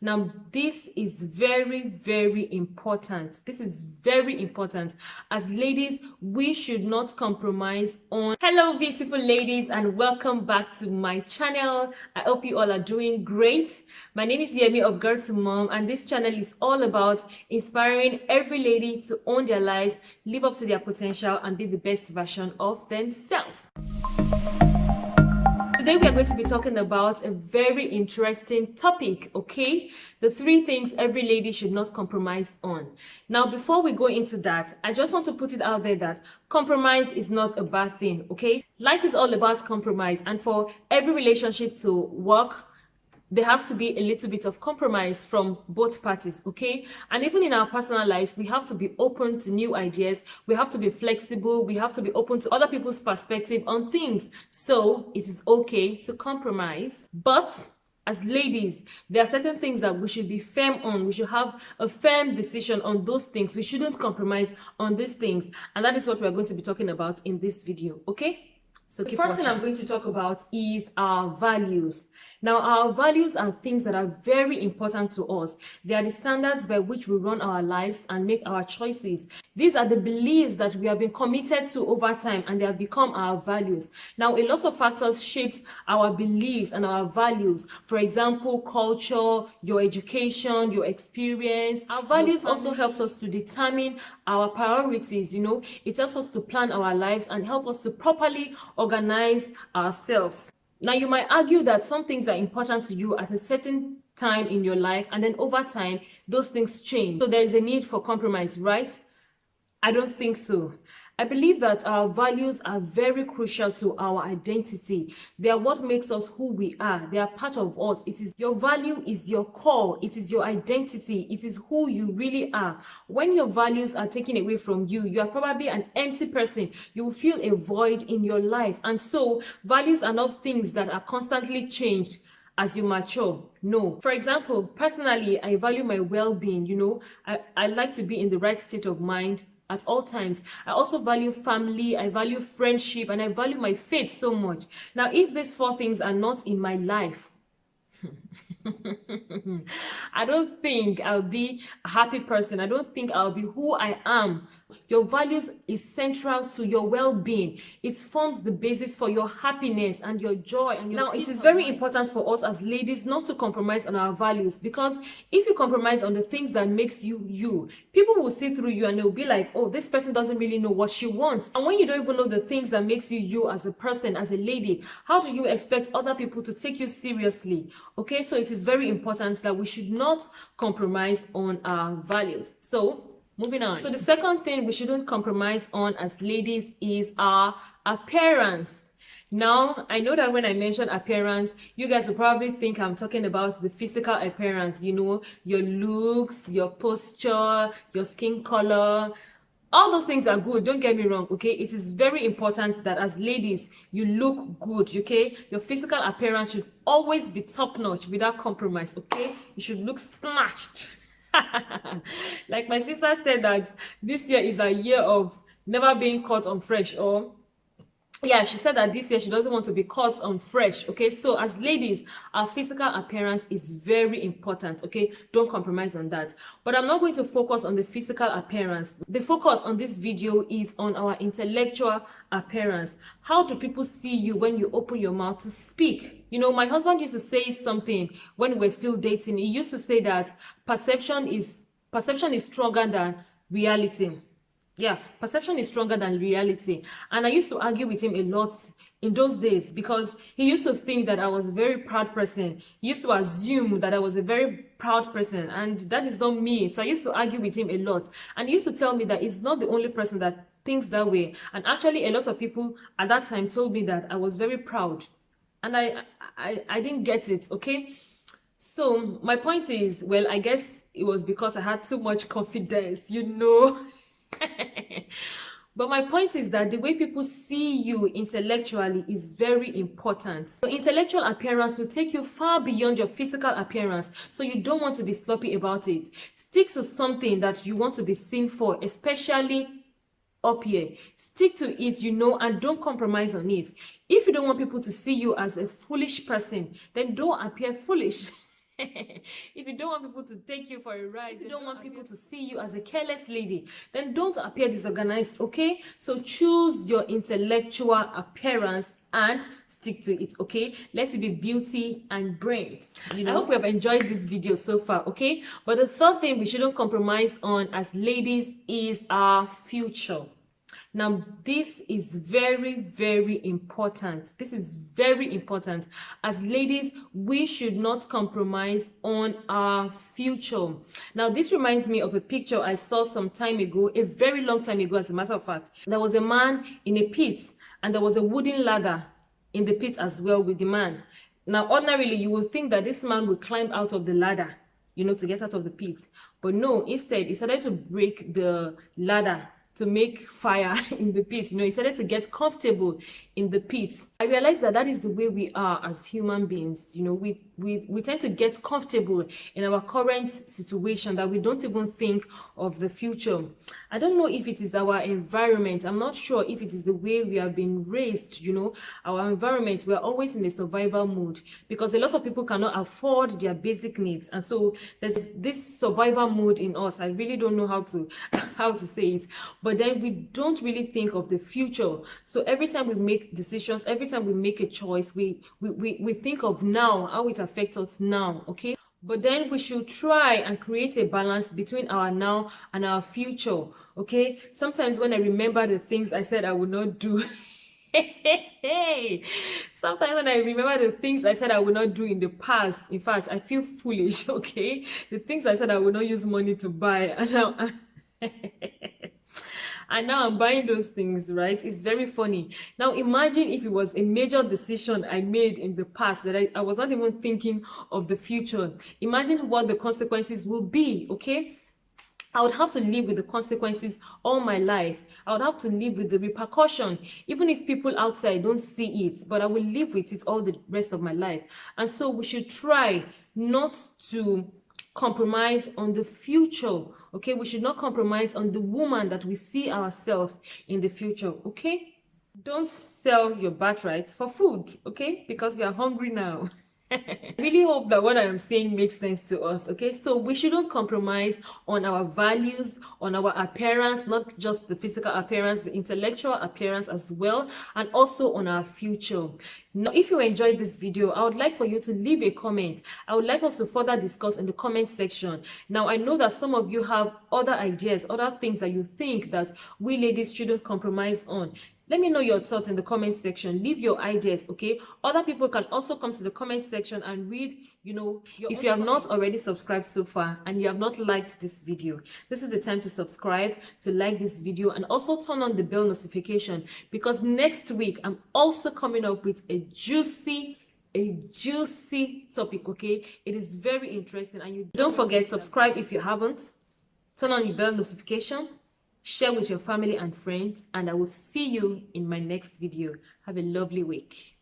Now, this is very, very important. This is very important. As ladies, we should not compromise on. Hello, beautiful ladies, and welcome back to my channel. I hope you all are doing great. My name is Yemi of Girl to Mom, and this channel is all about inspiring every lady to own their lives, live up to their potential, and be the best version of themselves. Today we are going to be talking about a very interesting topic, okay? The 3 things every lady should not compromise on. Now, before we go into that, I just want to put it out there that compromise is not a bad thing, okay? Life is all about compromise, and for every relationship to work, there has to be a little bit of compromise from both parties, okay? And even in our personal lives, we have to be open to new ideas. We have to be flexible. We have to be open to other people's perspective on things. So it is okay to compromise. But as ladies, there are certain things that we should be firm on. We should have a firm decision on those things. We shouldn't compromise on these things. And that is what we're going to be talking about in this video, okay? So the first thing I'm going to talk about is our values. Now, our values are things that are very important to us. They are the standards by which we run our lives and make our choices. These are the beliefs that we have been committed to over time, and they have become our values. Now, a lot of factors shapes our beliefs and our values. For example, culture, your education, your experience. Our values also helps us to determine our priorities, you know. It helps us to plan our lives and help us to properly organize ourselves. Now, you might argue that some things are important to you at a certain time in your life, and then over time, those things change. So there is a need for compromise, right? I don't think so. I believe that our values are very crucial to our identity. They are what makes us who we are. They are part of us. It is your value is your core. It is your identity. It is who you really are. When your values are taken away from you, you are probably an empty person. You will feel a void in your life. And so values are not things that are constantly changed as you mature. No. For example, personally, I value my well-being. You know, I like to be in the right state of mind at all times. I also value family, I value friendship, and I value my faith so much. Now, if these 4 things are not in my life, I don't think I'll be a happy person. I don't think I'll be who I am. Your values is central to your well-being. It forms the basis for your happiness and your joy. And now, it is very important for us as ladies not to compromise on our values, because if you compromise on the things that makes you you, people will see through you and they'll be like, oh, this person doesn't really know what she wants. And when you don't even know the things that makes you you as a person, as a lady, how do you expect other people to take you seriously? Okay, so it is very important that we should not compromise on our values. So moving on. So the second thing we shouldn't compromise on as ladies is our appearance. Now, I know that when I mention appearance, you guys will probably think I'm talking about the physical appearance, you know, your looks, your posture, your skin color. All those things are good, don't get me wrong, okay? It is very important that as ladies, you look good, okay? Your physical appearance should always be top-notch without compromise, okay? You should look snatched. Like my sister said that this year is a year of never being caught on fresh, or yeah, she said that this year she doesn't want to be caught on fresh, okay? So as ladies, our physical appearance is very important, okay? Don't compromise on that. But I'm not going to focus on the physical appearance. The focus on this video is on our intellectual appearance. How do people see you when you open your mouth to speak? You know, my husband used to say something when we were still dating. He used to say that perception is stronger than reality. Yeah, perception is stronger than reality. And I used to argue with him a lot in those days, because he used to think that I was a very proud person. He used to assume that I was a very proud person, and that is not me. So I used to argue with him a lot. And he used to tell me that he's not the only person that thinks that way. And actually, a lot of people at that time told me that I was very proud. And I didn't get it, okay? So my point is, well, I guess it was because I had too much confidence, you know. But my point is that the way people see you intellectually is very important. So intellectual appearance will take you far beyond your physical appearance, so you don't want to be sloppy about it. Stick to something that you want to be seen for, especially up here. Stick to it, you know, and don't compromise on it. If you don't want people to see you as a foolish person, then don't appear foolish. If you don't want people to take you for a ride, if you don't want people to see you as a careless lady, then don't appear disorganized, okay? So choose your intellectual appearance and stick to it, okay? Let it be beauty and brains. I hope you have enjoyed this video so far, okay? But the third thing we shouldn't compromise on as ladies is our future. Now, this is very, very important. This is very important. As ladies, we should not compromise on our future. Now, this reminds me of a picture I saw some time ago, a very long time ago, as a matter of fact. There was a man in a pit, and there was a wooden ladder in the pit as well with the man. Now, ordinarily, you would think that this man would climb out of the ladder, to get out of the pit. But no, instead, he started to break the ladder to make fire in the pit. He started to get comfortable in the pit. I realized that is the way we are as human beings. We tend to get comfortable in our current situation, that we don't even think of the future. I don't know if it is our environment. I'm not sure if it is the way we have been raised. Our environment, we're always in a survival mode because a lot of people cannot afford their basic needs, and so there's this survival mode in us. I really don't know how to say it, but then we don't really think of the future. So every time we make decisions, every time we make a choice, we think of now, how it affects us now, okay? But then we should try and create a balance between our now and our future, okay? Sometimes when I remember the things I said I would not do, sometimes when I remember the things I said I would not do in the past, in fact, I feel foolish, okay? The things I said I would not use money to buy, and now and now I'm buying those things, right? It's very funny. Now imagine if it was a major decision I made in the past that I was not even thinking of the future. Imagine what the consequences will be, okay? I would have to live with the consequences all my life. I would have to live with the repercussion, even if people outside don't see it, but I will live with it all the rest of my life. And so we should try not to compromise on the future, okay? We should not compromise on the woman that we see ourselves in the future, okay? Don't sell your birthright for food, okay? Because you're hungry now. I really hope that what I am saying makes sense to us, okay? So we shouldn't compromise on our values, on our appearance, not just the physical appearance, the intellectual appearance as well, and also on our future. Now, if you enjoyed this video, I would like for you to leave a comment. I would like us to further discuss in the comment section. Now, I know that some of you have other ideas, other things that you think that we ladies shouldn't compromise on. Let me know your thoughts in the comment section. Leave your ideas, okay? Other people can also come to the comment section and read, if you have not already subscribed so far and you have not liked this video, this is the time to subscribe, to like this video, and also turn on the bell notification, because next week I'm also coming up with a juicy topic, okay? It is very interesting, and you don't forget, subscribe if you haven't, turn on your bell notification, share with your family and friends, and I will see you in my next video. Have a lovely week.